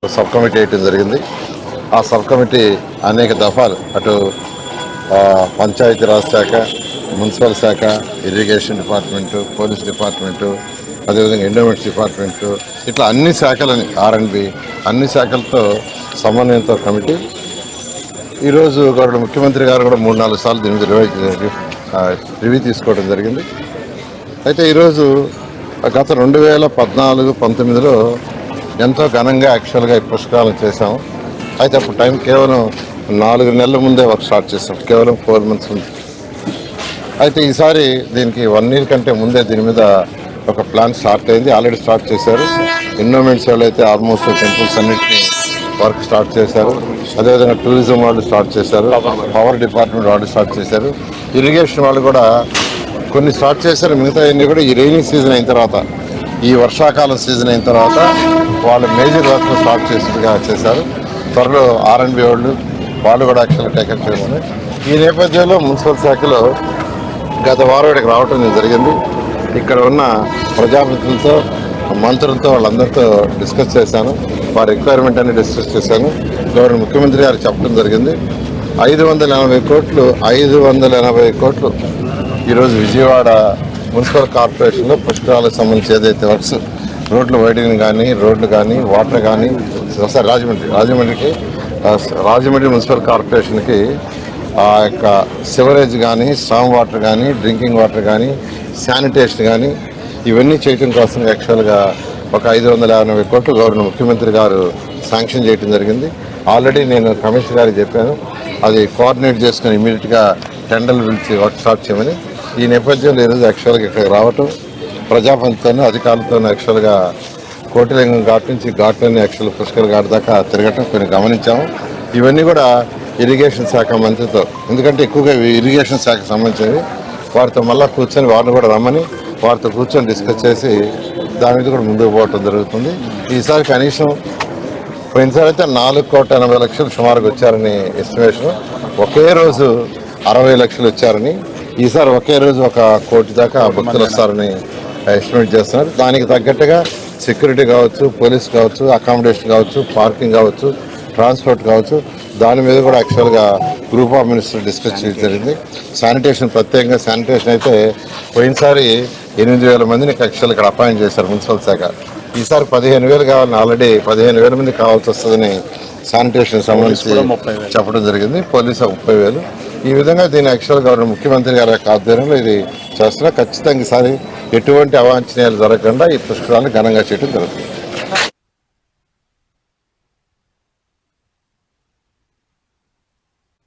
Sub committee వేయటం జరిగింది. ఆ సబ్ కమిటీ అనేక దఫాలు అటు పంచాయతీరాజ్ శాఖ, మున్సిపల్ శాఖ, ఇరిగేషన్ డిపార్ట్మెంటు, పోలీస్ డిపార్ట్మెంటు, అదేవిధంగా ఎండోమెంట్స్ డిపార్ట్మెంటు, ఇట్లా అన్ని శాఖలని R&B అన్ని శాఖలతో సమన్వయంతో కమిటీ ఈరోజు గౌరవ ముఖ్యమంత్రి గారు కూడా 3-4 సార్లు దీని మీద రివ్యూ తీసుకోవడం జరిగింది. అయితే ఈరోజు గత 2014-19లో ఎంతో ఘనంగా యాక్చువల్గా ఈ పుష్కరాలను చేశాము. అయితే అప్పుడు టైం కేవలం 4 నెలల ముందే వర్క్ స్టార్ట్ చేసాం, కేవలం 4 months ముందు. అయితే ఈసారి దీనికి 1 year కంటే ముందే దీని మీద ఒక ప్లాన్ స్టార్ట్ అయింది, ఆల్రెడీ స్టార్ట్ చేశారు. ఎన్విరాన్మెంట్స్ వాళ్ళు అయితే ఆల్మోస్ట్ టెంపుల్స్ అన్నింటినీ వర్క్ స్టార్ట్ చేశారు. అదేవిధంగా టూరిజం వాళ్ళు స్టార్ట్ చేశారు, పవర్ డిపార్ట్మెంట్ వాళ్ళు స్టార్ట్ చేశారు, ఇరిగేషన్ వాళ్ళు కూడా కొన్ని స్టార్ట్ చేశారు. మిగతా అన్నీ కూడా ఈ రైనీ సీజన్ అయిన తర్వాత, ఈ వర్షాకాలం సీజన్ అయిన తర్వాత వాళ్ళు మేజర్ వర్క్ స్టార్ట్ చేశారు. త్వరలో R&B వాళ్ళు కూడా యాక్చువల్గా టేకప్ చేశారు. ఈ నేపథ్యంలో మున్సిపల్ శాఖలో గత వారం ఇక్కడికి రావటం జరిగింది. ఇక్కడ ఉన్న ప్రజాప్రతినిధులతో, మంత్రులతో, వాళ్ళందరితో డిస్కస్ చేశాను. వారి రిక్వైర్మెంట్ అన్ని డిస్కస్ చేశాను. గౌరవ ముఖ్యమంత్రి గారు చెప్పడం జరిగింది 580 కోట్లు ఈరోజు విజయవాడ మున్సిపల్ కార్పొరేషన్లో పుష్కరాలకు సంబంధించి ఏదైతే వర్క్స్, రోడ్లు వైడింగ్ కానీ, రోడ్లు కానీ, వాటర్ కానీ, ఒకసారి రాజమండ్రి మున్సిపల్ కార్పొరేషన్కి ఆ యొక్క సివరేజ్ కానీ, స్ట్రాంగ్ వాటర్ కానీ, డ్రింకింగ్ వాటర్ కానీ, శానిటేషన్ కానీ ఇవన్నీ చేయడం కోసం యాక్చువల్గా ఒక 580 కోట్లు గవర్నర్ ముఖ్యమంత్రి గారు శాంక్షన్ చేయడం జరిగింది. ఆల్రెడీ నేను కమిషనర్ గారికి చెప్పాను, అది కోఆర్డినేట్ చేసుకుని ఇమీడియట్గా టెండర్లు పిలిచి వర్క్ స్టార్ట్ చేయమని. ఈ నేపథ్యంలో ఈరోజు యాక్చువల్గా ఇక్కడికి రావటం, ప్రజాపంతోనూ అధికారులతో యాక్చువల్గా కోటిలింగం ఘాట్ నుంచి ఘాట్లోని యాక్చువల్ పుష్కర్ ఘాట్ దాకా తిరగటం కొన్ని గమనించాము. ఇవన్నీ కూడా ఇరిగేషన్ శాఖ మంత్రితో, ఎందుకంటే ఎక్కువగా ఇరిగేషన్ శాఖకు సంబంధించినవి, వారితో మళ్ళీ కూర్చొని వారిని కూడా రమ్మని వారితో కూర్చొని డిస్కస్ చేసి దాని మీద కూడా ముందుకు పోవటం జరుగుతుంది. ఈసారి కనీసం పోయినసారి అయితే 4,80,00,000 సుమారుగా వచ్చారని ఎస్టిమేషన్, ఒకే రోజు 60 లక్షలు వచ్చారని, ఈసారి ఒకే రోజు 1 కోటి దాకా భక్తులు వస్తారని ఎస్టిమేట్ చేస్తున్నారు. దానికి తగ్గట్టుగా సెక్యూరిటీ కావచ్చు, పోలీస్ కావచ్చు, అకామిడేషన్ కావచ్చు, పార్కింగ్ కావచ్చు, ట్రాన్స్పోర్ట్ కావచ్చు, దాని మీద కూడా యాక్చువల్గా గ్రూప్ ఆఫ్ మినిస్టర్ డిస్కస్ చేయడం జరిగింది. శానిటేషన్, ప్రత్యేకంగా శానిటేషన్ అయితే పోయినసారి 8,000 మందిని యాక్చువల్ ఇక్కడ అపాయింట్ చేశారు మున్సిపల్ శాఖ. ఈసారి 15,000 కావాలని, ఆల్రెడీ 15,000 మంది కావాల్సి వస్తుందని శానిటేషన్ సంబంధించి చెప్పడం జరిగింది. పోలీసు 30,000. ఈ విధంగా దీన్ని యాక్చువల్ గవర్నర్ ముఖ్యమంత్రి గారి యొక్క ఆధ్వర్యంలో ఇది చేస్తున్నా. ఖచ్చితంగా ఈసారి ఎటువంటి అవాంఛనీయాలు జరగకుండా ఈ పుష్కరాలను ఘనంగా చేయడం జరుగుతుంది.